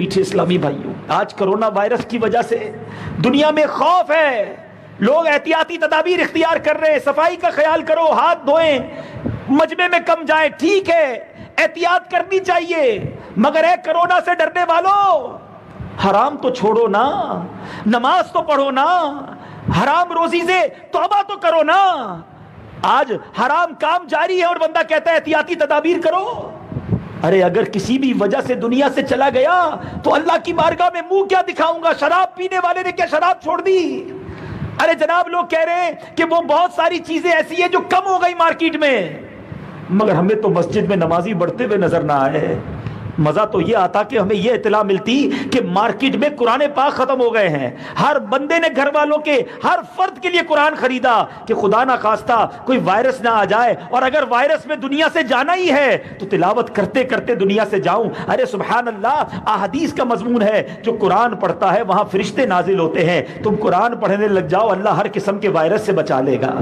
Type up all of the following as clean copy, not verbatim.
میٹھے اسلامی بھائیوں، آج کرونا وائرس کی وجہ سے دنیا میں خوف ہے، لوگ احتیاطی تدابیر اختیار کر رہے ہیں، صفائی کا خیال کرو، ہاتھ دھوئیں، مجمع میں کم جائیں، ٹھیک ہے احتیاط کرنی چاہیے، مگر اے کرونا سے ڈرنے والوں، حرام تو چھوڑو نا، نماز تو پڑھو نا، حرام روزی سے توبہ تو کرو نا۔ آج حرام کام جاری ہے اور بندہ کہتا ہے احتیاطی تدابیر کرو۔ ارے اگر کسی بھی وجہ سے دنیا سے چلا گیا تو اللہ کی بارگاہ میں منہ کیا دکھاؤں گا؟ شراب پینے والے نے کیا شراب چھوڑ دی؟ ارے جناب لوگ کہہ رہے ہیں کہ وہ بہت ساری چیزیں ایسی ہیں جو کم ہو گئی مارکیٹ میں، مگر ہمیں تو مسجد میں نمازی بڑھتے ہوئے نظر نہ آئے۔ مزہ تو یہ آتا کہ ہمیں یہ اطلاع ملتی کہ مارکیٹ میں قرآن پاک ختم ہو گئے ہیں، ہر بندے نے گھر والوں کے ہر فرد کے لیے قرآن خریدا کہ خدا نہ خواستہ کوئی وائرس نہ آ جائے، اور اگر وائرس میں دنیا سے جانا ہی ہے تو تلاوت کرتے کرتے دنیا سے جاؤں۔ ارے سبحان اللہ، احادیث کا مضمون ہے جو قرآن پڑھتا ہے وہاں فرشتے نازل ہوتے ہیں، تم قرآن پڑھنے لگ جاؤ، اللہ ہر قسم کے وائرس سے بچا لے گا۔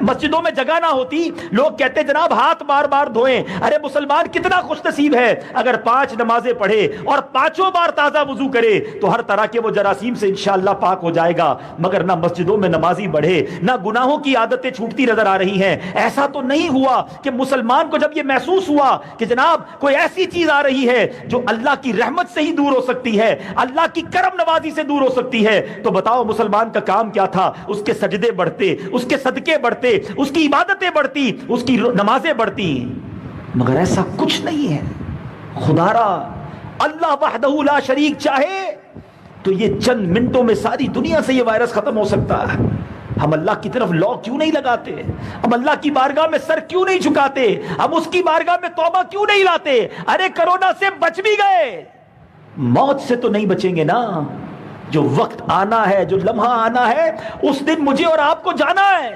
مسجدوں میں جگہ نہ ہوتی، لوگ کہتے جناب ہاتھ بار بار دھوئیں۔ ارے مسلمان کتنا خوش نصیب ہے اگر 5 نمازیں پڑھے اور 5 بار تازہ وضو کرے تو ہر طرح کے وہ جراثیم سے انشاءاللہ پاک ہو جائے گا۔ مگر نہ مسجدوں میں نمازی بڑھے، نہ گناہوں کی عادتیں چھوٹتی نظر آ رہی ہیں۔ ایسا تو نہیں ہوا کہ مسلمان کو جب یہ محسوس ہوا کہ جناب کوئی ایسی چیز آ رہی ہے جو اللہ کی رحمت سے ہی دور ہو سکتی ہے، اللہ کی کرم نوازی سے دور ہو سکتی ہے، تو بتاؤ مسلمان کا کام کیا تھا؟ اس کے سجدے بڑھتے، اس کے صدقے بڑھتے، اس کی عبادتیں بڑھتی، اس کی نمازیں بڑھتی، مگر ایسا کچھ نہیں ہے۔ خدا را اللہ وحدہ لا شریک چاہے تو یہ چند منٹوں میں ساری دنیا سے یہ وائرس ختم ہو سکتا ہے۔ ہم اللہ کی طرف لاء کیوں نہیں لگاتے؟ ہم اللہ کی بارگاہ میں سر کیوں نہیں جھکاتے؟ ہم اس کی بارگاہ میں توبہ کیوں نہیں لاتے؟ ارے کرونا سے بچ بھی گئے، موت سے تو نہیں بچیں گے نا۔ جو وقت آنا ہے، جو لمحہ آنا ہے، اس دن مجھے اور آپ کو جانا ہے۔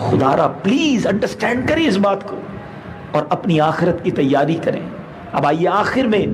خدا را پلیز انڈرسٹینڈ کریں اس بات کو اور اپنی آخرت کی تیاری کریں۔ اب آئیے آخر میں